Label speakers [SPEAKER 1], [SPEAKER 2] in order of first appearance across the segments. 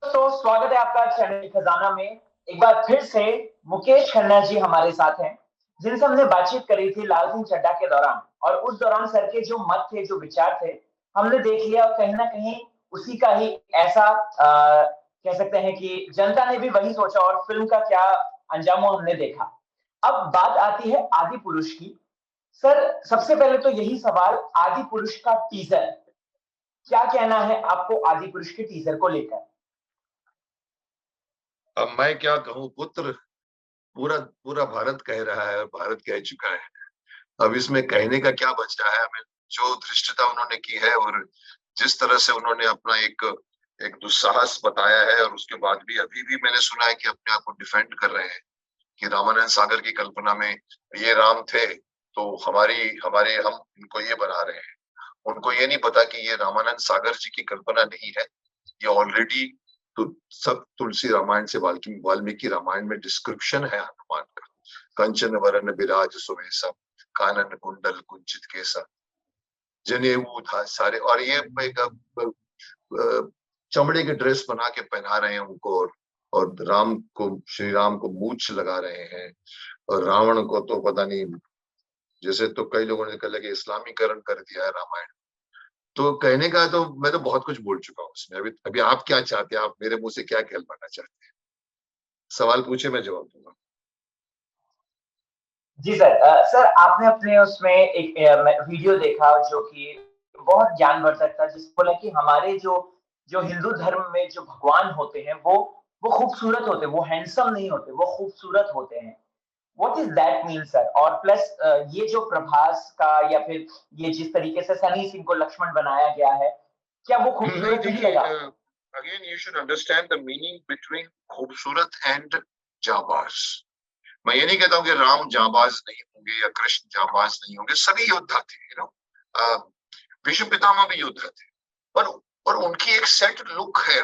[SPEAKER 1] दोस्तों, स्वागत है आपका चैनल खजाना में। एक बार फिर से मुकेश खन्ना जी हमारे साथ हैं, जिनसे हमने बातचीत करी थी लाल सिंह चड्ढा के दौरान। और उस दौरान सर के जो मत थे, जो विचार थे, हमने देख लिया। और कहीं ना कहीं उसी का ही ऐसा कह सकते हैं कि जनता ने भी वही सोचा और फिल्म का क्या अंजाम हमने देखा। अब बात आती है आदि पुरुष की। सर, सबसे पहले तो यही सवाल, आदि पुरुष का टीजर, क्या कहना है आपको आदि पुरुष के टीजर को लेकर?
[SPEAKER 2] अब मैं क्या कहूँ पुत्र। पूरा पूरा भारत कह रहा है और भारत कह चुका है। अब इसमें कहने का क्या बच रहा है? हमें जो धृष्टता उन्होंने की है और जिस तरह से उन्होंने अपना एक एक दुस्साहस बताया है, और उसके बाद भी अभी भी मैंने सुना है कि अपने आप को डिफेंड कर रहे हैं कि रामानंद सागर की कल्पना में ये राम थे, तो हमारी हमारे हम इनको ये बना रहे हैं। उनको ये नहीं पता कि ये रामानंद सागर जी की कल्पना नहीं है। ये ऑलरेडी तो सब तुलसी रामायण से वाल्मीकि रामायण में डिस्क्रिप्शन है हनुमान का। कंचन वरण विराज सुवेशम, कानन कुंडल कुंचित केसा, जनेऊ था सारे। और ये चमड़े के ड्रेस बना के पहना रहे हैं उनको, और राम को, श्री राम को मूछ लगा रहे हैं। और रावण को तो पता नहीं, जैसे तो कई लोगों ने कहा कि इस्लामीकरण कर दिया है रामायण। तो कहने का तो मैं तो बहुत कुछ बोल चुका हूँ उसमें। अभी अभी आप क्या चाहते हैं? आप मेरे मुंह से क्या कहलवाना चाहते हैं? सवाल पूछे, मैं जवाब दूंगा।
[SPEAKER 1] जी सर। सर, आपने अपने उसमें एक वीडियो देखा जो कि बहुत ज्ञानवर्धक था, जिसमें बोला कि हमारे जो जो हिंदू धर्म में जो भगवान होते हैं, वो खूबसूरत होते हैं, वो हैंडसम नहीं होते, वो खूबसूरत होते हैं। What is that mean sir? और प्लस ये जो प्रभास का, या फिर ये जिस तरीके से सनी सिंह को लक्ष्मण बनाया गया है, क्या वो
[SPEAKER 2] नहीं,
[SPEAKER 1] खूबसूरत नहीं
[SPEAKER 2] देखिए,
[SPEAKER 1] लगा?
[SPEAKER 2] Again you should understand the meaning between खूबसूरत एंड जाबाज। मैं ये नहीं कहता हूँ कि राम जाबाज नहीं होंगे या कृष्ण जाबाज नहीं होंगे, सभी योद्धा थे, भीष्म पितामह भी योद्धा थे। पर उनकी एक सेट लुक है।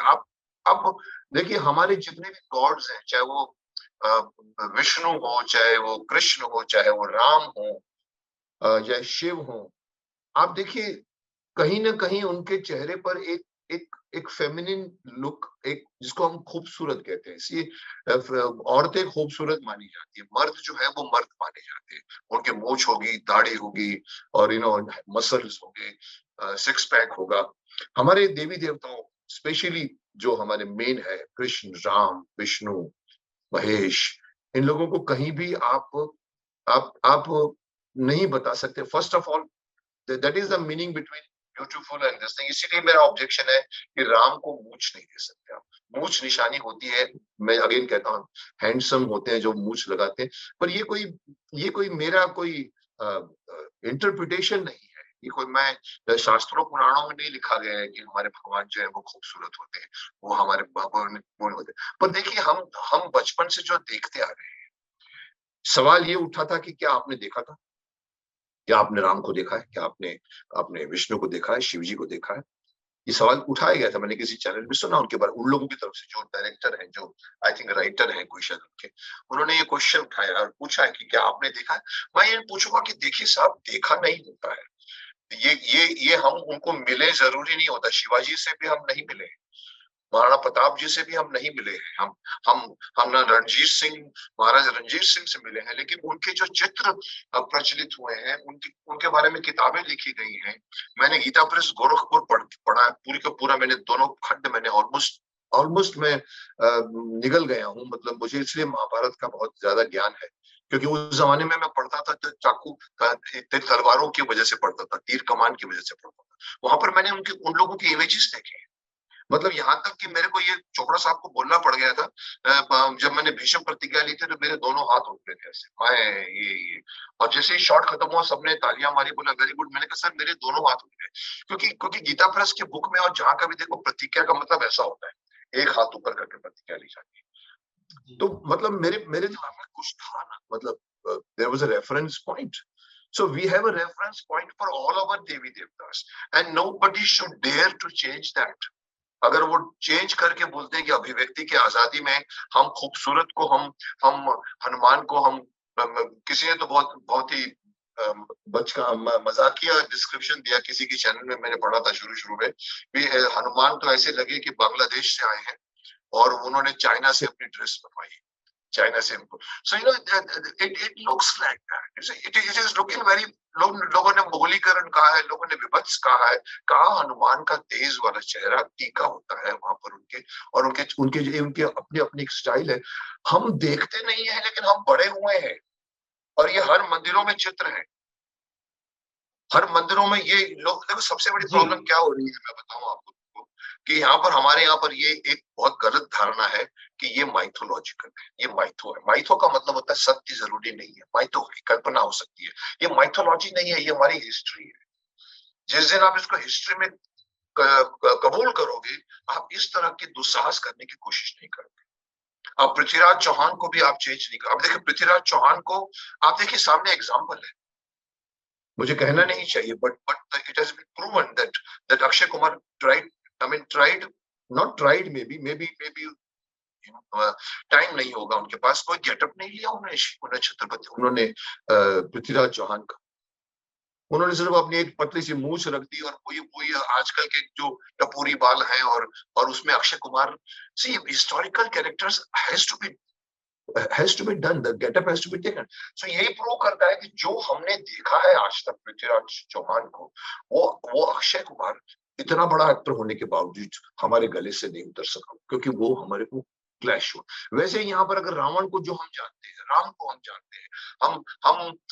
[SPEAKER 2] अब देखिए, हमारे जितने भी गॉड्स हैं, चाहे वो विष्णु हो, चाहे वो कृष्ण हो, चाहे वो राम हो, चाहे शिव हो, आप देखिए कहीं ना कहीं उनके चेहरे पर एक एक एक फेमिनिन लुक, एक जिसको हम खूबसूरत कहते हैं। औरतें खूबसूरत मानी जाती है, मर्द जो है वो मर्द माने जाते हैं। उनके मूंछ होगी, दाढ़ी होगी, और मसल्स होंगे, सिक्स पैक होगा। हमारे देवी देवताओं, स्पेशली जो हमारे मेन है, कृष्ण, राम, विष्णु, महेश, इन लोगों को कहीं भी आप नहीं बता सकते। First of all, that is the meaning between beautiful and this thing. इसीलिए मेरा ऑब्जेक्शन है कि राम को मूछ नहीं दे सकते आप। मूछ निशानी होती है, मैं अगेन कहता हूँ, हैंडसम होते हैं जो मूछ लगाते हैं। पर ये कोई मेरा कोई इंटरप्रिटेशन नहीं है। ये कोई, मैं शास्त्रों पुराणों में नहीं लिखा गया है कि हमारे भगवान जो है वो खूबसूरत होते हैं, वो हमारे पूर्ण होते हैं। पर देखिए, हम बचपन से जो देखते आ रहे हैं, सवाल ये उठा था कि क्या आपने देखा था? क्या आपने राम को देखा है? क्या आपने आपने विष्णु को देखा है? शिव जी को देखा है? ये सवाल उठाया गया था, मैंने किसी चैनल में सुना उनके बारे, उन लोगों की तरफ से जो डायरेक्टर हैं, जो आई थिंक राइटर हैं कोई शायद उनके, उन्होंने ये क्वेश्चन उठाया और पूछा है कि क्या आपने देखा है। मैं ये पूछूंगा कि देखिए साहब, देखा नहीं होता है। ये हम उनको मिले जरूरी नहीं होता। शिवाजी से भी हम नहीं मिले, महाराणा प्रताप जी से भी हम नहीं मिले हैं। हम हम ना रणजीत सिंह, महाराज रणजीत सिंह से मिले हैं, लेकिन उनके जो चित्र प्रचलित हुए हैं, उनके बारे में किताबें लिखी गई हैं। मैंने गीता प्रेस गोरखपुर पढ़ा है, पूरी का पूरा मैंने, दोनों खंड मैंने ऑलमोस्ट ऑलमोस्ट मैं निगल गया हूँ। मतलब मुझे इसलिए महाभारत का बहुत ज्यादा ज्ञान है, क्योंकि उस जमाने में मैं पढ़ता था तो चाकू तलवारों की वजह से पढ़ता था, तीर कमान की वजह से पढ़ता था। वहां पर मैंने उन लोगों की इमेजेस देखे। मतलब यहाँ तक कि मेरे को ये चोपड़ा साहब को बोलना पड़ गया था, जब मैंने भीष्म प्रतिज्ञा ली थी तो मेरे दोनों हाथ उठ गए थे ऐसे। मैं ये और जैसे ही शॉट खत्म हुआ, सबने तालियां मारी, बोला वेरी गुड। मैंने कहा सर, मेरे दोनों हाथ उठ गए, क्योंकि क्योंकि गीता प्रेस के बुक में और जहां का भी देखो, प्रतिज्ञा का मतलब ऐसा होता है, एक हाथ ऊपर करके प्रतिज्ञा ली जाती है। तो मतलब मेरे मेरे दिमाग में कुछ था ना, मतलब there was a reference point. So we have a reference point for all our Devi Devtas, and nobody should dare to change that. अगर वो चेंज करके बोलते हैं कि अभिव्यक्ति की आजादी में हम खूबसूरत को, हम हनुमान को, हम किसी ने तो बहुत बहुत ही बचका मजाकिया डिस्क्रिप्शन दिया किसी की चैनल में, मैंने पढ़ा था शुरू शुरू में भी, हनुमान तो ऐसे लगे कि बांग्लादेश से आए हैं। और उन्होंने चाइना से अपनी ड्रेस बनवाई, चाइना से import. So you know it looks like that, it is looking very, लोगों ने मुगलीकरण कहा है, लोगों ने विभत्स कहा है, कहा हनुमान का तेज वाला चेहरा टीका होता है वहां पर उनके, और उनके अपनी अपनी एक स्टाइल है। हम देखते नहीं है लेकिन हम बड़े हुए हैं, और ये हर मंदिरों में चित्र है, हर मंदिरों में ये लोग। देखो सबसे बड़ी प्रॉब्लम क्या हो रही है मैं बताऊं आपको, कि यहाँ पर हमारे यहाँ पर ये एक बहुत गलत धारणा है कि ये माइथोलॉजिकल है, ये माइथो है। माइथो का मतलब होता है सत्य जरूरी नहीं है, माइथो है, कल्पना हो सकती है, ये माइथोलॉजी नहीं है, ये हमारी हिस्ट्री है। जिस दिन आप इसको हिस्ट्री में कबूल करोगे, आप इस तरह की दुस्साहस करने की कोशिश नहीं करोगे। अब पृथ्वीराज चौहान को भी आप चेंज नहीं कर, अब देखिए पृथ्वीराज चौहान को आप देखिए, सामने एग्जाम्पल है, मुझे कहना नहीं चाहिए, but it has been proven that Akshay Kumar tried, I mean tried, not tried, maybe time नहीं होगा उनके पास, कोई गेटअप नहीं लिया उन्होंने छत्रपति, उन्होंने पृथ्वीराज चौहान का, उन्होंने सिर्फ अपनी एक पतली सी मूछ रख दी, और वही आजकल के जो टपोरी बाल हैं, और उसमें Akshay Kumar. See historical characters has to be done, the getup has to be taken। so यही प्रूव करता है कि जो हमने देखा है आज तक पृथ्वीराज चौहान को, वो अक्षय कुमार इतना बड़ा एक्टर होने के बावजूद हमारे गले से नहीं उतर सका, क्योंकि वो हमारे को क्लैश हुआ। वैसे यहाँ पर अगर रावण को जो हम जानते हैं, राम को हम जानते हैं,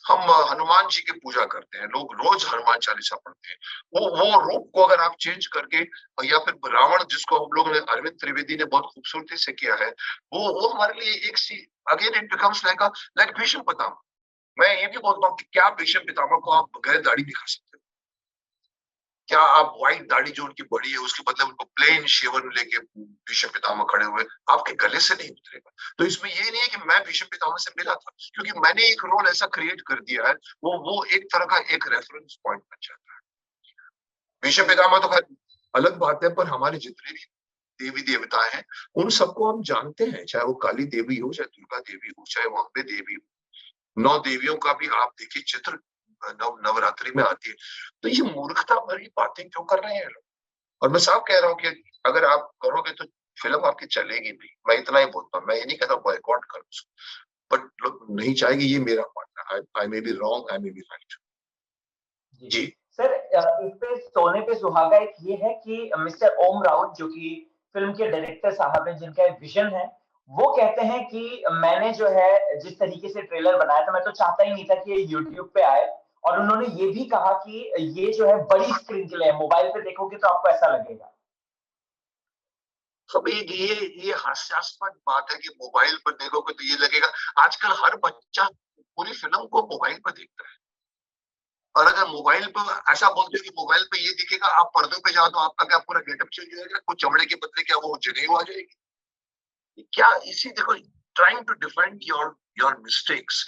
[SPEAKER 2] हम हनुमान जी की पूजा करते हैं, लोग रोज हनुमान चालीसा पढ़ते हैं, वो रूप को अगर आप चेंज करके, या फिर रावण जिसको हम लोग ने, अरविंद त्रिवेदी ने बहुत खूबसूरती से किया है, वो हमारे लिए एक सी, again it becomes like Bhishma Pitamah. मैं ये भी बोलता हूँ कि क्या भीष्म पितामह को आप बगैर दाढ़ी दिखा सकते हो? क्या आप व्हाइट दाढ़ी जो उनकी बड़ी है उसके बदले उनको प्लेन शेवन लेके भीष्म पितामह खड़े हुए, आपके गले से नहीं उतरेगा। तो इसमें ये नहीं है कि मैं भीष्म पितामह से मिला था, क्योंकि मैंने एक रोल ऐसा क्रिएट कर दिया है, वो एक तरह का एक रेफरेंस पॉइंट बन जाता है। भीष्म पितामह तो अलग बात है, पर हमारे जितने भी देवी देवता हैं उन सबको हम जानते हैं, चाहे वो काली देवी हो, चाहे दुर्गा देवी हो, चाहे वो अम्बे देवी हो। 9 देवियों का भी आप देखिए चित्र नवरात्रि में आती है। तो ये मूर्खता भरी बातें क्यों कर रहे हैं लोग? और मैं साफ कह रहा हूँ कि अगर आप करोगे तो फिल्म आपकी चलेगी भी, मैं इतना ही बोलता हूँ, मैं ये नहीं कहता बॉयकॉट करो उसको, बट लोग नहीं चाहेंगे, ये मेरा मानना है। I may be wrong, I may be right.
[SPEAKER 1] जी सर, इस पे सोने पे सुहागा एक ये है कि मिस्टर ओम राउत जो कि फिल्म के डायरेक्टर साहब हैं, जिनका एक विजन है, वो कहते हैं कि मैंने जो है जिस तरीके से ट्रेलर बनाया था, मैं तो चाहता ही नहीं था कि ये यूट्यूब पे आए, और उन्होंने ये भी कहा कि ये जो है बड़ी स्क्रीन के लिए है, मोबाइल पे देखोगे तो आपको ऐसा लगेगा।
[SPEAKER 2] सब ये हास्यास्पद बात है कि मोबाइल पर देखोगे तो ये लगेगा। आजकल हर बच्चा पूरी फिल्म को मोबाइल पर देखता है, और अगर मोबाइल पर ऐसा बोलते हो कि मोबाइल पे ये दिखेगा, आप पर्दों पे जाओ तो आपका क्या पूरा गेटअप चेंज हो जाएगा, कुछ चमड़े के बदले क्या वो जनेऊ आ जाएगी क्या? इसी देखो, trying to defend your mistakes.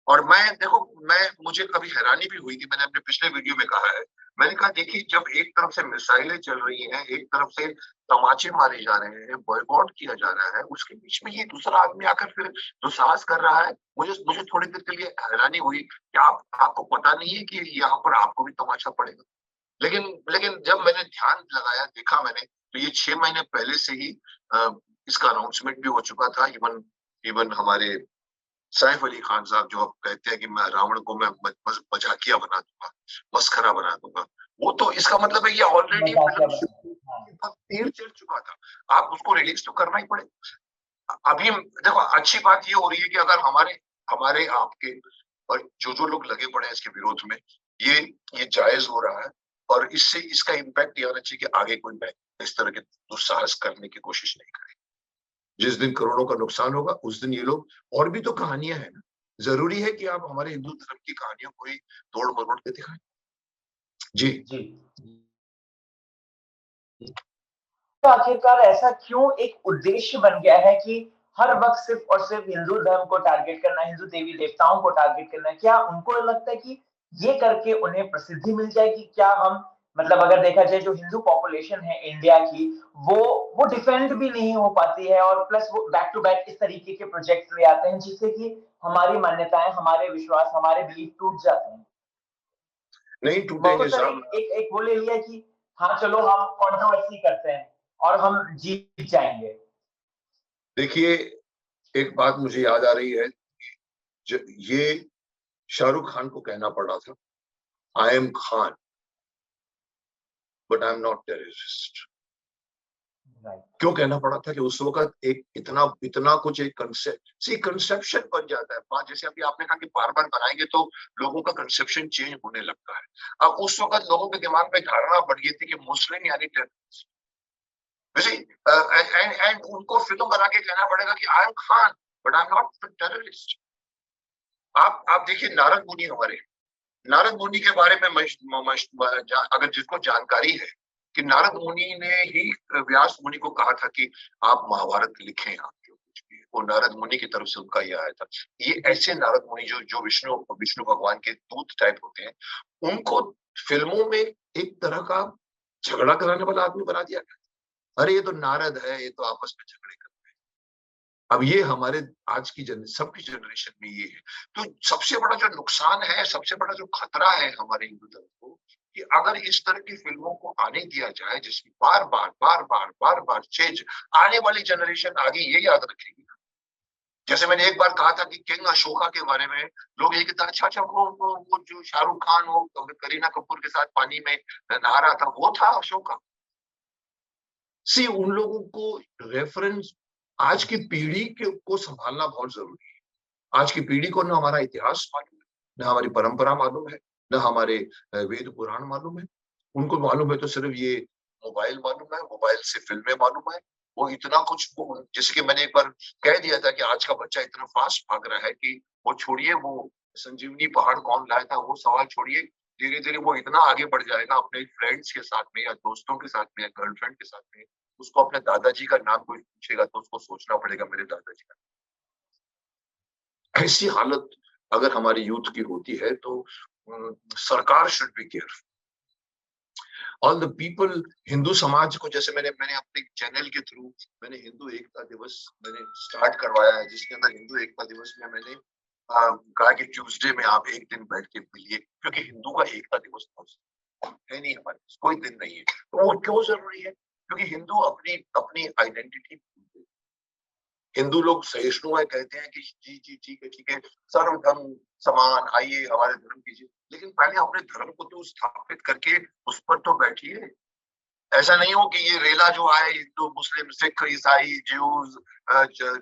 [SPEAKER 2] और मुझे कभी हैरानी भी हुई थी, मैंने अपने पिछले वीडियो में कहा है, मैंने कहा देखिए, जब एक तरफ से मिसाइलें चल रही हैं, एक तरफ से तमाचे मारे जा रहे हैं, बॉयकॉट किया जा रहा है, उसके बीच में ये दूसरा आदमी आकर फिर दुस्साहस कर रहा है। मुझे थोड़ी देर के लिए हैरानी हुई कि आपको पता नहीं है कि यहाँ पर आपको भी तमाचा पड़ेगा। लेकिन जब मैंने ध्यान लगाया, देखा मैंने, तो ये 6 महीने पहले से ही इसका अनाउंसमेंट भी हो चुका था। इवन हमारे सैफ अली खान साहब जो अब कहते हैं कि मैं रावण को मैं मजाकिया बना दूंगा, मस्खरा बना दूंगा, वो तो इसका मतलब है ये ऑलरेडी फिल्म तीर चल चुका था, आप उसको रिलीज तो करना ही पड़ेगा। अभी देखो, अच्छी बात ये हो रही है कि अगर हमारे आपके और जो लोग लगे पड़े हैं इसके विरोध में, ये जायज हो रहा है, और इससे इसका इम्पैक्ट ये होना चाहिए कि आगे कोई इस तरह के दुस्साहस करने की कोशिश नहीं करे। जिस दिन करोड़ों का नुकसान होगा उस दिन ये लोग, और भी तो कहानियां हैं ना, जरूरी है कि आप हमारे हिंदू धर्म की कहानियों को ही तोड़ मरोड़ के दिखाएं। जी
[SPEAKER 1] जी तो आखिरकार ऐसा क्यों एक उद्देश्य बन गया है कि हर वक्त सिर्फ और सिर्फ हिंदू धर्म को टारगेट करना, हिंदू देवी देवताओं को टारगेट करना? क्या उनको लगता है कि ये करके उन्हें प्रसिद्धि मिल जाएगी? क्या हम, मतलब अगर देखा जाए जो हिंदू पॉपुलेशन है इंडिया की, वो डिफेंड भी नहीं हो पाती है, और प्लस वो बैक टू बैक इस तरीके के प्रोजेक्ट ले आते हैं जिससे कि हमारी मान्यताएं, हमारे विश्वास, हमारे बिलीफ टूट जाते हैं।
[SPEAKER 2] नहीं टूटेंगे
[SPEAKER 1] सर
[SPEAKER 2] साहब।
[SPEAKER 1] एक वो ले लिया कि हाँ चलो हम कंट्रोवर्सी करते हैं और हम जीत जाएंगे।
[SPEAKER 2] देखिए, एक बात मुझे याद आ रही है, ये शाहरुख खान को कहना पड़ा था, I am Khan but I am not terrorist. क्यों कहना पड़ा था? कि उस वक्त एक इतना इतना कुछ एक कंसेप्शन बन जाता है। बात जैसे अभी आपने कहा कि बार बार बनाएंगे तो लोगों का कंसेप्शन चेंज होने लगता है। अब उस वक्त लोगों के दिमाग में धारणा बढ़ गई थी कि मुस्लिम यानी टेररिस्ट, एंड उनको फिल्म बना के कहना पड़ेगा कि I am Khan but I am not terrorist. आप देखिए नारद मुनि हमारे, नारद मुनि के बारे में अगर जिसको जानकारी है कि नारद मुनि ने ही व्यास मुनि को कहा था कि आप महाभारत लिखें, आप जो कुछ भी, वो नारद मुनि की तरफ से उनका ये आया था। ये ऐसे नारद मुनि जो जो विष्णु विष्णु भगवान के दूत टाइप होते हैं, उनको फिल्मों में एक तरह का झगड़ा कराने वाला आदमी बना दिया गया। अरे ये तो नारद है, ये तो आपस में झगड़े कर। अब ये हमारे आज की सबकी जनरेशन में ये है। तो सबसे बड़ा जो नुकसान है, सबसे बड़ा जो खतरा है हमारे हिंदू धर्म को, कि अगर इस तरह की फिल्मों को आने दिया जाए जिसमें बार बार चेंज, आने वाली जनरेशन आगे ये याद रखेगी। जैसे मैंने एक बार कहा था कि किंग अशोका के बारे में लोग ये कहते, अच्छा अच्छा वो जो शाहरुख खान वो करीना कपूर के साथ पानी में नहा रहा था, वो था अशोका। सी उन लोगों को रेफरेंस, आज की पीढ़ी को संभालना बहुत जरूरी है। आज की पीढ़ी को न हमारा इतिहास मालूम है, न हमारी परंपरा मालूम है, न हमारे वेद पुराण मालूम है। उनको मालूम है तो सिर्फ ये मोबाइल मालूम है, मोबाइल से फिल्में मालूम है। वो इतना कुछ, जैसे कि मैंने एक बार कह दिया था कि आज का बच्चा इतना फास्ट भाग रहा है कि वो छोड़िए, वो संजीवनी पहाड़ कौन लाया था वो सवाल छोड़िए, धीरे धीरे वो इतना आगे बढ़ जाएगा अपने फ्रेंड्स के साथ में या दोस्तों के साथ में या गर्लफ्रेंड के साथ में, उसको अपने दादाजी का नाम कोई पूछेगा तो उसको सोचना पड़ेगा मेरे दादाजी का। ऐसी हालत अगर हमारी यूथ की होती है तो सरकार should be careful. All the people, Hindu समाज को, जैसे मैंने अपने चैनल के थ्रू मैंने हिंदू एकता दिवस मैंने स्टार्ट करवाया है, जिसके अंदर हिंदू एकता दिवस में मैंने कहा कि ट्यूसडे में आप एक दिन बैठ के मिलिए, क्योंकि हिंदू का एकता दिवस है नहीं, हमारे पास कोई दिन नहीं है। तो वो क्यों जरूरी है? क्योंकि हिंदू अपनी अपनी आइडेंटिटी, हिंदू लोग सहिष्णु है, कहते हैं कि जी जी ठीक है, सर्व धर्म समान, आइए हमारे धर्म कीजिए, लेकिन पहले अपने धर्म को तो स्थापित करके उस पर तो बैठिए। ऐसा नहीं हो कि ये रेला जो आए, हिंदू मुस्लिम सिख ईसाई ज्यूज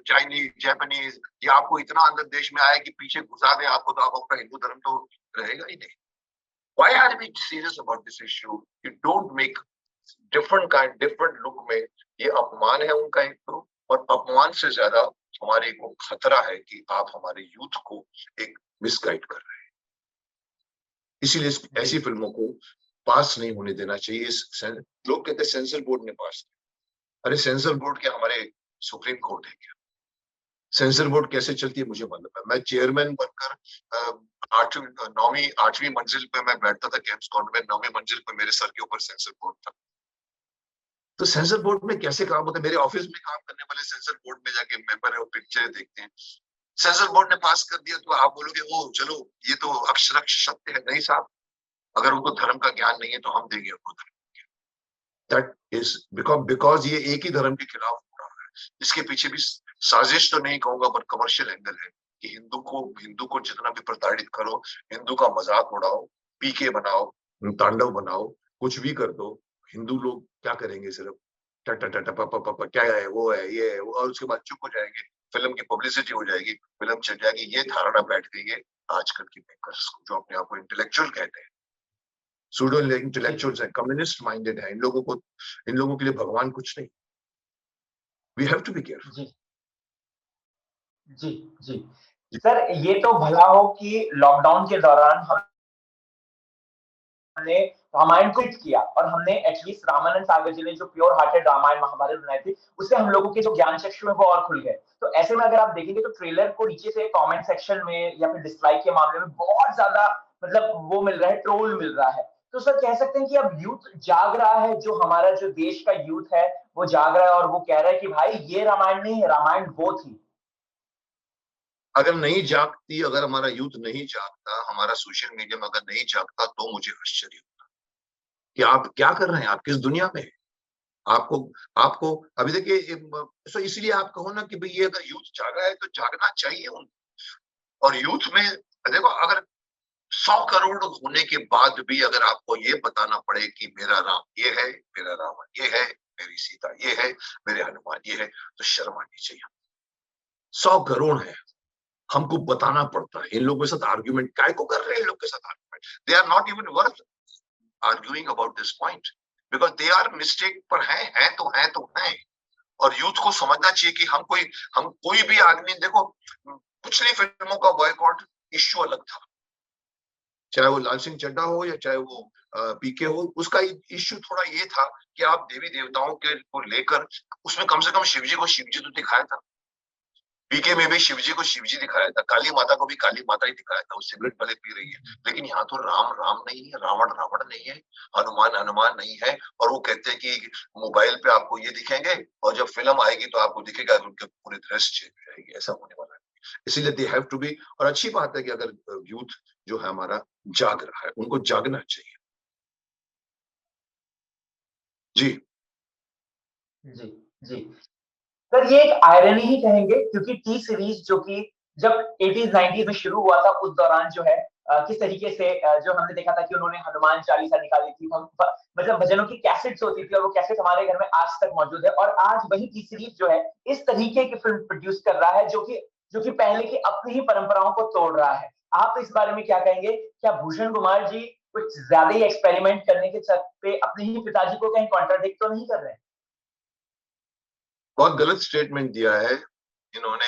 [SPEAKER 2] चाइनीज जापानीज, ये आपको इतना अंदर देश में आया कि पीछे घुसा दे आपको, तो आप अपना हिंदू धर्म तो रहेगा ही नहीं। Why are we serious about this issue? You don't make different look में, ये अपमान है उनका एक तो, और अपमान से ज्यादा हमारे को खतरा है कि आप हमारे यूथ को एक मिसगाइड कर रहे हैं। इसीलिए ऐसी फिल्मों को पास नहीं होने देना चाहिए। लोग कहते हैं सेंसर बोर्ड ने पास किया। अरे सेंसर बोर्ड क्या हमारे सुप्रीम कोर्ट है क्या? सेंसर बोर्ड कैसे चलती है मुझे मालूम है। मैं चेयरमैन बनकर 8वीं मंजिल पे मैं बैठता था गेम्स कॉर्नर में, 9वीं मंजिल पे मेरे सर के ऊपर सेंसर बोर्ड था। तो सेंसर बोर्ड में कैसे काम होता है? मेरे ऑफिस में काम करने वाले सेंसर बोर्ड में जाके मेंबर है वो पिक्चर देखते हैं, सेंसर बोर्ड ने पास कर दिया तो आप बोलोगे ओ चलो ये तो अक्षरक्ष सत्य है। नहीं साहब, अगर उनको धर्म का ज्ञान नहीं है तो हम देंगे उनको धर्म। दैट इज बिकॉज ये एक ही धर्म के खिलाफ हो रहा है। इसके पीछे भी साजिश तो नहीं कहूंगा पर कमर्शियल एंगल है कि हिंदू को जितना भी प्रताड़ित करो, हिंदू का मजाक उड़ाओ, पीके बनाओ, तांडव बनाओ, कुछ भी कर दो, हिंदू लोग क्या करेंगे? सिर्फ क्या है, वो है, ये है, और उसके बाद चुप हो जाएंगे, फिल्म की पब्लिसिटी हो जाएगी, फिल्म चल जाएगी। ये धारणा बैठ गई है आजकल की मेकर्स को, जो अपने आप को इंटेलेक्चुअल कहते हैं, सूडो इंटेलेक्चुअल्स हैं, कम्युनिस्ट माइंडेड है। इन लोगों के लिए भगवान कुछ नहीं। We have to be careful.
[SPEAKER 1] जी जी जी सर, ये तो भला हो कि लॉकडाउन के दौरान हमने रामायण को हिट किया और हमने एटलीस्ट रामानंद सागर जी ने जो प्योर हार्टेड रामायण महाभारत बनाई थी, उससे हम लोगों के जो ज्ञान चक्षु है वो और खुल गए। तो ऐसे में अगर आप देखेंगे तो ट्रेलर को नीचे से कमेंट सेक्शन में या फिर डिसलाइक के मामले में बहुत ज्यादा मतलब वो मिल रहा है, ट्रोल मिल रहा है। तो सर कह सकते हैं कि अब यूथ जाग रहा है, जो हमारा जो देश का यूथ है वो जाग रहा है और वो कह रहा है कि भाई ये रामायण नहीं है, रामायण वो थी।
[SPEAKER 2] अगर नहीं जागती, अगर हमारा यूथ नहीं जागता, हमारा सोशल मीडिया में अगर नहीं जागता, तो मुझे आश्चर्य होता कि आप क्या कर रहे हैं, आप किस दुनिया में हैं। आपको आपको अभी देखिए, सो इसलिए आप कहो ना कि भाई ये अगर यूथ जागा है तो जागना चाहिए उनको। और यूथ में देखो, अगर 100 करोड़ होने के बाद भी अगर आपको ये बताना पड़े कि मेरा राम ये है, मेरा रावण ये है, मेरी सीता ये है, मेरे हनुमान ये है, तो शर्म आनी चाहिए। 100 करोड़ है, हमको बताना पड़ता है। इन लोगों के साथ आर्ग्यूमेंट काय को कर रहे हैं? इन लोग के साथ argument, they are not even worth arguing about this point, because they are mistake पर हैं तो हैं। और यूथ को समझना चाहिए कि हम कोई भी आदमी, देखो पिछली फिल्मों का बॉयकॉट इश्यू अलग था, चाहे वो लाल सिंह चड्ढा हो या चाहे वो पीके हो, उसका इश्यू थोड़ा ये था कि आप देवी देवताओं के को लेकर, उसमें कम से कम शिवजी को शिवजी तो दिखाया था। पीके में भी शिवजी को शिवजी दिखाया था, काली माता को भी काली माता ही दिखाया था, वो सिगरेट भले पी रही है, लेकिन यहाँ तो राम राम नहीं है, रावण रावण नहीं है, हनुमान हनुमान नहीं है। और वो कहते हैं कि मोबाइल पे आपको ये दिखेंगे और जब फिल्म आएगी तो आपको दिखेगा कि उनके पूरी ड्रेस चेंज हो जाएगी, ऐसा होने वाला है। इसीलिए दे हैव टू बी। और अच्छी बात है कि अगर यूथ जो है हमारा जाग रहा है, उनको जागना चाहिए। जी
[SPEAKER 1] जी जी सर, ये एक आयरनी ही कहेंगे, क्योंकि टी सीरीज जो कि जब 80s 90s में शुरू हुआ था, उस दौरान जो है किस तरीके से जो हमने देखा था कि उन्होंने हनुमान चालीसा निकाली थी, हम मतलब भजनों की कैसेट्स होती थी, और वो कैसेट हमारे घर में आज तक मौजूद है। और आज वही टी सीरीज जो है इस तरीके की फिल्म प्रोड्यूस कर रहा है, जो कि पहले की अपनी ही परंपराओं को तोड़ रहा है। आप इस बारे में क्या कहेंगे? क्या भूषण कुमार जी कुछ ज्यादा ही एक्सपेरिमेंट करने के चलते अपने ही पिताजी को कहीं कॉन्ट्राडिक्ट तो नहीं कर रहे हैं?
[SPEAKER 2] बहुत गलत स्टेटमेंट दिया है इन्होंने।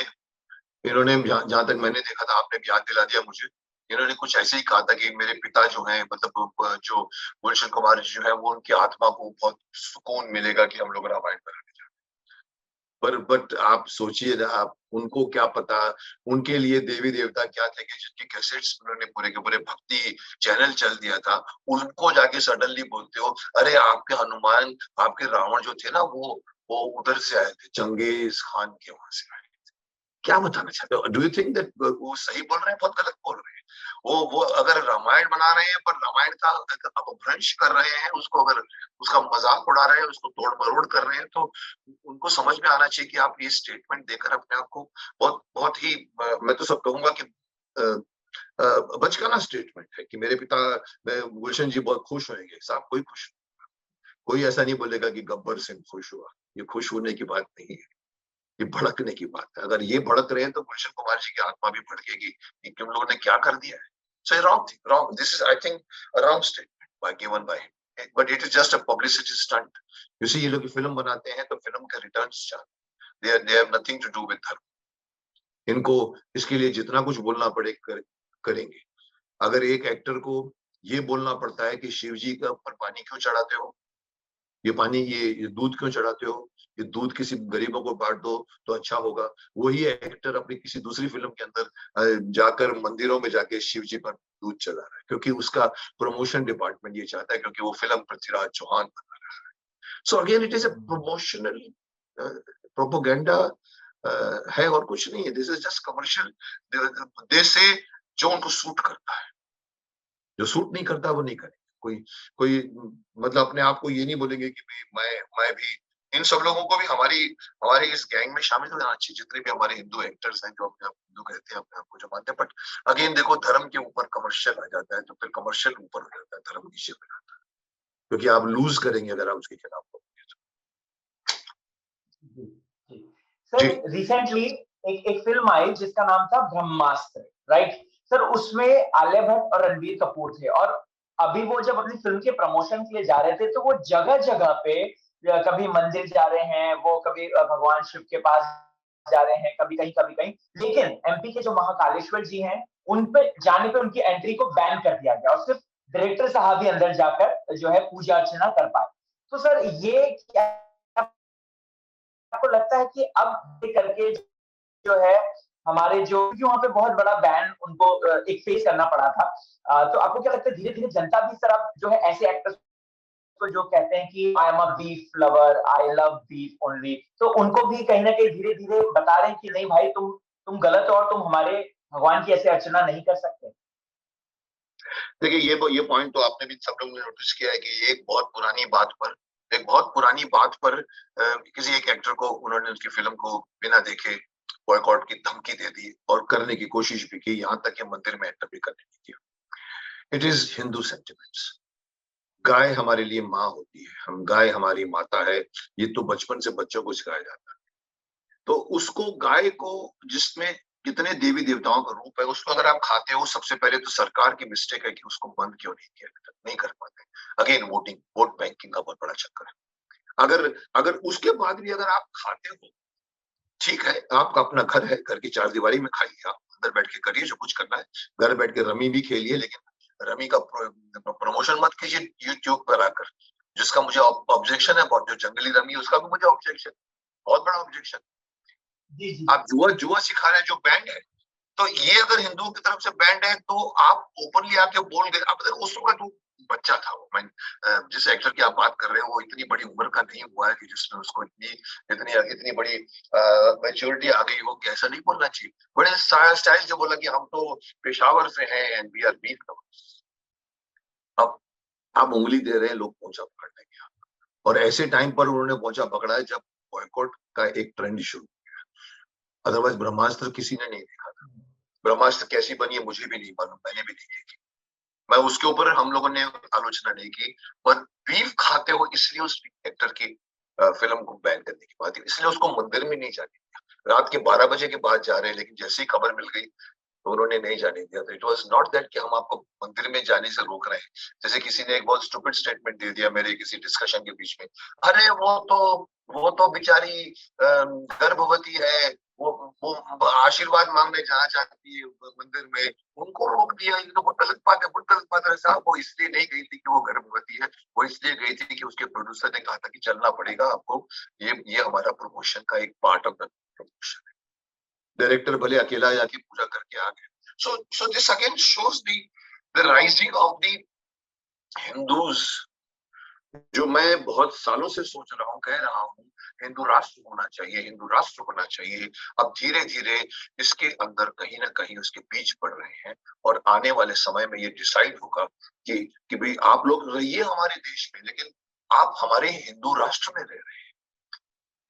[SPEAKER 2] इन्होंने जहां तक मैंने देखा था, आपने भी याद दिला दिया मुझे, इन्होंने कुछ ऐसे ही कहा था कि मेरे पिता जो हैं, मतलब जो गुलशन कुमार जी जो है, वो उनकी आत्मा को बहुत सुकून मिलेगा कि हम लोग रामायण बनाने जाए। पर बट आप सोचिए ना, आप उनको क्या पता उनके लिए देवी देवता क्या थे कि जिनकी कैसेट्स उन्होंने पूरे के पूरे भक्ति चैनल चल दिया था, उनको जाके सडनली बोलते हो अरे आपके हनुमान, आपके रावण जो थे ना, वो उधर से आए थे, चंगेज खान के वहां से आए। क्या बताना चाहते हो? डू यू थिंक दैट वो सही बोल रहे हैं, बहुत गलत बोल रहे हैं? वो अगर रामायण बना रहे हैं, पर रामायण का अपभ्रंश कर रहे हैं, उसको अगर उसका मजाक उड़ा रहे हैं, उसको तोड़ मरोड़ कर रहे हैं, तो उनको समझ में आना चाहिए कि आप ये स्टेटमेंट देकर अपने आप को बहुत बहुत ही मैं तो सब कहूंगा कि बचकाना स्टेटमेंट है कि मेरे पिता गुलशन जी बहुत खुश होंगे। साहब कोई खुश, कोई ऐसा नहीं बोलेगा कि गब्बर सिंह खुश हुआ। ये खुश होने की बात नहीं है, ये भड़कने की बात है। अगर ये भड़क रहे हैं तो गुलशन कुमार जी की आत्मा भी भड़केगी कि तुम लोगों ने क्या कर दिया है। So wrong thing, wrong, this is I think a wrong statement by given by him, but it is just a publicity stunt. You see, ये लोग फिल्म बनाते हैं तो फिल्म के रिटर्न्स चाहते हैं, they have nothing to do with dharma. इनको इसके लिए जितना कुछ बोलना पड़े करेंगे। अगर एक एक्टर को ये बोलना पड़ता है कि शिव जी का ऊपर पानी क्यों चढ़ाते हो, ये पानी, ये दूध क्यों चढ़ाते हो, ये दूध किसी गरीबों को बांट दो तो अच्छा होगा, वही एक्टर अपनी किसी दूसरी फिल्म के अंदर जाकर मंदिरों में जाके शिव जी पर दूध चढ़ा रहा है, क्योंकि उसका प्रमोशन डिपार्टमेंट ये चाहता है, क्योंकि वो फिल्म पृथ्वीराज चौहान बना रहा है। So again it is a promotional propaganda है, और कुछ नहीं है। This is just commercial. देश से जो उनको सूट करता है, जो सूट नहीं करता वो नहीं करेंगे। कोई कोई मतलब अपने आप को ये नहीं बोलेंगे कि मैं भी, इन सब लोगों को भी हमारी हमारे इस गैंग में शामिल हो जाना चाहिए, जितने भी हमारे हिंदू एक्टर्स हैं जो अपने आप हिंदू कहते हैं, अपने आप को जो मानते हैं। बट अगेन देखो, धर्म के ऊपर कमर्शियल आ जाता है तो फिर कमर्शियल ऊपर हो जाता है, धर्म नीचे हो जाता है, क्योंकि आप लूज करेंगे अगर आप उसके खिलाफ बोलोगे तो।
[SPEAKER 1] जी, जी।
[SPEAKER 2] जी
[SPEAKER 1] सर, रिसेंटली एक फिल्म आई जिसका नाम था ब्रह्मास्त्र, राइट? सर, उसमें आलिया भट्ट और रणबीर कपूर थे, और अभी वो जब अपनी फिल्म के प्रमोशन के लिए जा रहे थे, तो वो जगह-जगह पे कभी मंदिर जा रहे हैं, वो कभी भगवान शिव के पास जा रहे हैं, कभी कहीं। लेकिन एमपी के जो महाकालेश्वर जी हैं, उन पे जाने पे उनकी एंट्री को बैन कर दिया गया, और सिर्फ डायरेक्टर साहब ही अंदर जाकर जो है पूजा अर्चना कर पाए। तो सर, ये क्या आपको लगता है कि अब ये करके जो है हमारे जो, क्योंकि वहाँ पे बहुत बड़ा बैन उनको एक फेस करना पड़ा था, तो आपको क्या लगता है धीरे-धीरे जनता भी सर अब जो है ऐसे एक्टर्स को जो कहते हैं कि I am a beef lover, I love beef only, तो उनको भी कहीं न कहीं धीरे-धीरे बता रहे हैं कि नहीं भाई, तुम गलत हो और तुम हमारे भगवान की ऐसे अर्चना नहीं कर सकते?
[SPEAKER 2] देखिए, ये पॉइंट तो आपने भी सब लोगों ने नोटिस किया है कि एक बहुत पुरानी बात पर एक बहुत पुरानी बात पर किसी एक एक्टर को उन्होंने उसकी फिल्म को बिना देखे बॉयकॉट की धमकी दे दी और करने की कोशिश भी की, यहाँ तक कि मंदिर में एंटर भी करने नहीं दिया। It is Hindu sentiments. गाय हमारे लिए माँ होती है, हम गाय हमारी माता है, ये तो बचपन से बच्चों को सिखाया जाता है। तो उसको, गाय को, जिसमें कितने देवी देवताओं का रूप है, उसको अगर आप खाते हो, सबसे पहले तो सरकार की मिस्टेक है कि उसको बंद क्यों नहीं किया, नहीं कर पाते। अगेन वोटिंग, वोट बैंकिंग का बहुत बड़ा चक्कर है। अगर अगर उसके बाद भी अगर आप खाते हो, ठीक है, आपका अपना घर है, घर की चारदीवारी में खाइए, आप अंदर बैठ के करिए जो कुछ करना है, घर बैठ के रमी भी खेलिए, लेकिन रमी का प्रमोशन मत कीजिए यूट्यूब पर आकर। जिसका मुझे ऑब्जेक्शन है बहुत, जो जंगली रमी है उसका भी मुझे ऑब्जेक्शन, बहुत बड़ा ऑब्जेक्शन।
[SPEAKER 1] जी जी
[SPEAKER 2] आप जुआ जुआ सिखा रहे हैं जो बैंड है, तो ये अगर हिंदुओं की तरफ से बैंड है तो आप ओपनली आके बोल गए। अब देखो उस वक्त जो बच्चा था वो, मैं जिस एक्टर की आप बात कर रहे हो वो इतनी बड़ी उम्र का नहीं हुआ है कि जिसमें उसको इतनी इतनी इतनी बड़ी मैच्योरिटी आ गई हो कि ऐसा नहीं बोलना चाहिए। बड़े स्टाइल से बोला कि हम तो पेशावर से हैं एंड वी आर बीफ। अब आप उंगली दे रहे हैं लोग पोंछा पकड़ लेंगे। और ऐसे टाइम पर उन्होंने पोंछा पकड़ा है जब बॉयकॉट का एक ट्रेंड शुरू, अदरवाइज ब्रह्मास्त्र किसी ने नहीं देखा था। ब्रह्मास्त्र कैसी बनी है मुझे भी नहीं मालूम, मैंने भी नहीं देखी, मैं उसके ऊपर हम लोगों ने आलोचना नहीं की। पर बीफ खाते हो इसलिए उस एक्टर की फिल्म को बैन करने की बात है, इसलिए उसको मंदिर में नहीं जाने दिया। रात के 12 बजे के बाद जा रहे हैं, लेकिन जैसे ही खबर मिल गई तो उन्होंने नहीं जाने दिया। तो इट वाज नॉट दैट कि हम आपको मंदिर में जाने से रोक रहे हैं। जैसे किसी ने एक बहुत स्टूपिड स्टेटमेंट दे दिया मेरे किसी डिस्कशन के बीच में, अरे वो तो बेचारी गर्भवती है, वो आशीर्वाद मांगने जाना चाहती है मंदिर में, उनको रोक दिया। ये तो बहुत गलत बात है, बहुत गलत बात है साहब। वो इसलिए नहीं गई थी कि वो गर्भवती है, वो इसलिए गई थी कि उसके प्रोड्यूसर ने कहा था कि चलना पड़ेगा आपको, ये हमारा प्रमोशन का एक पार्ट ऑफ द प्रमोशन है। डायरेक्टर भले अकेला जाके पूजा करके आ गए। So this again shows the rising of the Hindus, जो मैं बहुत सालों से सोच रहा हूँ, कह रहा हूँ हिंदू राष्ट्र होना चाहिए, हिंदू राष्ट्र होना चाहिए। अब धीरे धीरे इसके अंदर कहीं ना कहीं उसके बीज पड़ रहे हैं, और आने वाले समय में ये डिसाइड होगा कि भाई आप लोग रहिए हमारे देश में, लेकिन आप हमारे हिंदू राष्ट्र में रह रहे हैं।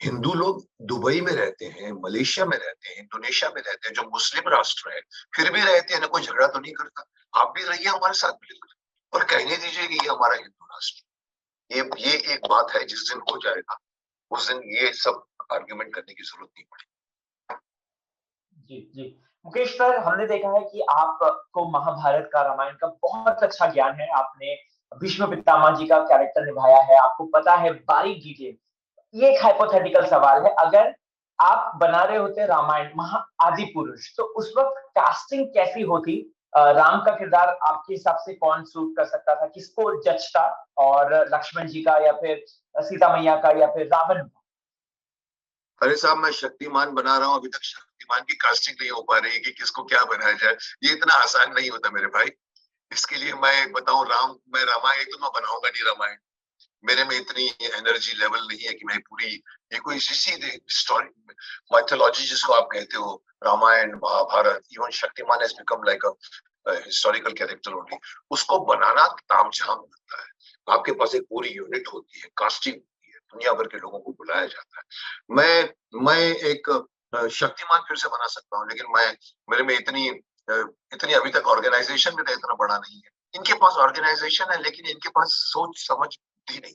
[SPEAKER 2] हिंदू लोग दुबई में रहते हैं, मलेशिया में रहते हैं, इंडोनेशिया में रहते हैं, जो मुस्लिम राष्ट्र है, फिर भी रहते हैं ना, कोई झगड़ा तो नहीं करता। आप भी रहिए हमारे साथ मिलकर और कहने दीजिए कि ये हमारा हिंदू राष्ट्र। ये एक बात है, जिस दिन हो जाएगा उस दिन ये सब आर्ग्यूमेंट करने की जरूरत नहीं पड़ेगी।
[SPEAKER 1] जी जी मुकेश सर, हमने देखा है कि आपको महाभारत का, रामायण का बहुत अच्छा ज्ञान है। आपने भीष्म पितामह जी का कैरेक्टर निभाया है, आपको पता है बारीक डिटेल। ये एक हाइपोथेटिकल सवाल है, अगर आप बना रहे होते रामायण महा आदि पुरुष, तो उस वक्त कास्टिंग कैसी होती? राम का किरदार आपके हिसाब से कौन सूट कर सकता था, किसको जचता? और लक्ष्मण जी का, या फिर सीता मैया का, या फिर रावण का?
[SPEAKER 2] अरे साहब, मैं शक्तिमान बना रहा हूँ, अभी तक शक्तिमान की कास्टिंग नहीं हो पा रही है कि किसको क्या बनाया जाए। ये इतना आसान नहीं होता मेरे भाई। इसके लिए मैं बताऊं, मैं रामायण तो मैं बनाऊंगा नहीं रामायण। मेरे में इतनी एनर्जी लेवल नहीं है कि मैं पूरी, ये कोई सीधे स्टोरी माइथोलॉजी जिसको आप कहते हो, Ramayana Mahabharata, even Shaktimaan has become like a historical character only. उसको बनाना तामझाम लगता है। आपके पास एक पूरी यूनिट होती है, कास्टिंग होती है, दुनिया भर के लोगों को बुलाया जाता है। मैं एक शक्तिमान फिर से बना सकता हूँ, लेकिन मेरे में इतनी अभी तक ऑर्गेनाइजेशन में इतना बड़ा नहीं है। इनके पास ऑर्गेनाइजेशन है, लेकिन इनके पास सोच समझ भी नहीं।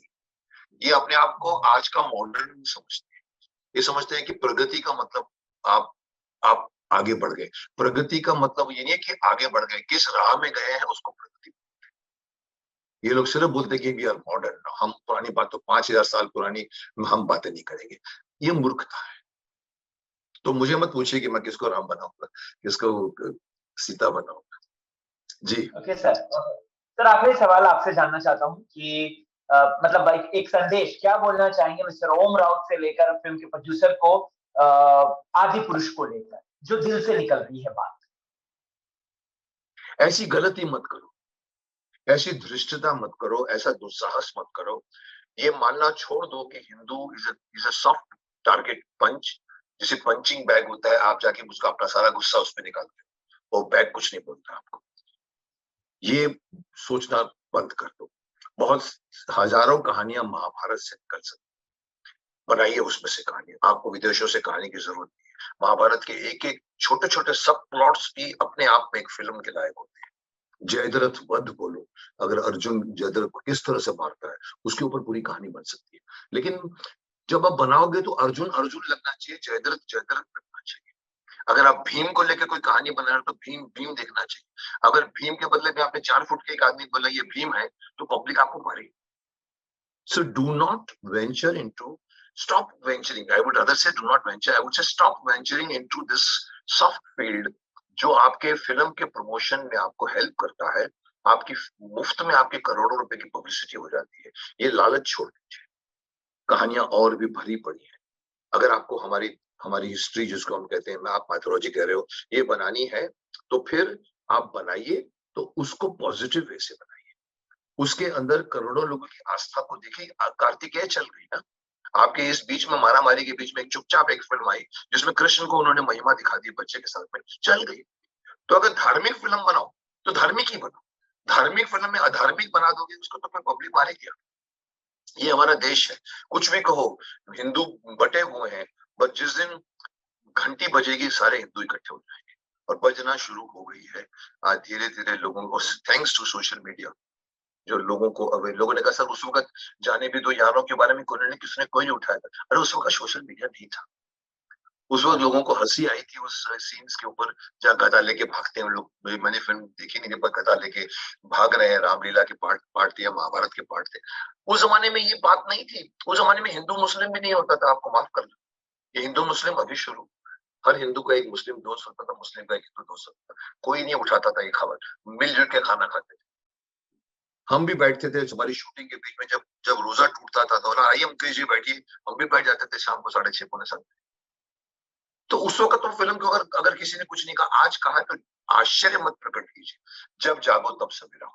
[SPEAKER 2] ये अपने आप को आज का मॉडर्न समझते हैं। ये समझते हैं कि प्रगति का मतलब आप आप आगे बढ़ गए। प्रगति का मतलब ये नहीं है कि आगे बढ़ गए, किस राह में गए हैं उसको प्रगति। ये लोग सिर्फ बोलते हैं कि वी आर मॉडर्न, हम पुरानी बातों, 5000 साल पुरानी हम बातें नहीं करेंगे। ये मूर्खता है। तो मुझे मत पूछिए कि मैं किसको राम बनाऊंगा, किसको सीता बनाऊंगा। जी
[SPEAKER 1] ओके सर। सर, आखिरी सवाल आपसे जानना चाहता हूँ कि मतलब एक संदेश क्या बोलना चाहेंगे मिस्टर ओम राउत से लेकर फिल्म के प्रोड्यूसर को, आदि पुरुष को लेकर, जो दिल से निकल रही है बात?
[SPEAKER 2] ऐसी गलती मत करो, ऐसी धृष्टता मत करो, ऐसा दुस्साहस मत करो। ये मानना छोड़ दो कि Hindu is a soft target punch. जैसे पंचिंग बैग होता है, आप जाके उसका अपना सारा गुस्सा उसमें निकालते हो, वो बैग कुछ नहीं बोलता आपको। ये सोचना बंद कर दो। बहुत हजारों कहानियां महाभारत से निकल सकती, बनाइए उसमें से कहानी, आपको विदेशों से कहानी की जरूरत नहीं है। महाभारत के एक एक छोटे छोटे सब प्लॉट्स भी अपने आप में एक फिल्म के लायक होते हैं। जयद्रथ वध बोलो, अगर अर्जुन जयद्रथ को किस तरह से मारता है, उसके ऊपर पूरी कहानी बन सकती है। लेकिन जब आप बनाओगे तो अर्जुन अर्जुन लगना चाहिए, जयद्रथ जयद्रथ लगना चाहिए। अगर आप भीम को लेकर कोई कहानी बना रहे हो तो भीम भीम देखना चाहिए। अगर भीम के बदले में आपने 4 फुट के एक आदमी बोला ये भीम है, तो पब्लिक आपको मारेगी। So do not venture into, stop venturing. I would rather say do not venture. I would say stop venturing into this soft field जो आपके फिल्म के प्रमोशन में आपको हेल्प करता है, आपकी मुफ्त में आपके करोड़ों रुपए की पब्लिसिटी हो जाती है। ये लालच छोड़ दीजिए, कहानियां और भी भरी पड़ी हैं। अगर आपको हमारी हमारी हिस्ट्री जिसको हम कहते हैं, मैं आप माइथोलॉजी कह रहे हो, ये बनानी है तो फिर आप बनाइए, तो उसको पॉजिटिव वे से बनाइए। उसके अंदर करोड़ों लोगों की आस्था को देखिए। कार्तिकेय चल गई ना, आपके इस बीच में मारामारी के बीच में एक चुपचाप एक फिल्म आई जिसमें कृष्ण को उन्होंने महिमा दिखा दी बच्चे के साथ में, चल गई। तो अगर धार्मिक फिल्म बनाओ तो धार्मिक ही बनाओ, धार्मिक फिल्म में अधार्मिक बना दोगे उसको तो फिर पब्लिक मारेगी। ये हमारा देश है, कुछ भी कहो, हिंदू बटे हुए हैं, बस जिस दिन घंटी बजेगी सारे हिंदू इकट्ठे हो जाएंगे, और बजना शुरू हो गई है आज धीरे धीरे लोगों को, थैंक्स टू सोशल मीडिया। जो लोगों को, अब लोगों ने कहा सर उस वक्त जाने भी दो यारों के बारे में कोई किसने कोई नहीं उठाया था। अरे उस वक्त सोशल मीडिया नहीं था, उस वक्त लोगों को हंसी आई थी उस सीन्स के ऊपर जहाँ गदा लेके भागते हैं लोग। मैंने फिल्म देखी नहीं, पर गदा लेके भाग रहे हैं, रामलीला के पार्ट थे या महाभारत के पार्ट थे। उस जमाने में ये बात नहीं थी, उस जमाने में हिंदू मुस्लिम भी नहीं होता था, आपको माफ कर लो, ये हिंदू मुस्लिम अभी शुरू, हर हिंदू का एक मुस्लिम दोस्त होता था, मुस्लिम का एक हिंदू दोस्त होता था, कोई नहीं उठाता था ये खबर, मिलजुल के खाना खाते थे। हम भी बैठते थे हमारी शूटिंग के बीच में, जब जब रोजा टूटता था तो आइए मुकेश जी बैठिए, हम भी बैठ जाते थे शाम को 6:30 पौने 7। तो उस वक्त तो फिल्म को अगर अगर किसी ने कुछ नहीं कहा, आज कहा तो आश्चर्य मत प्रकट कीजिए, जब जागो तब सवेरा हो।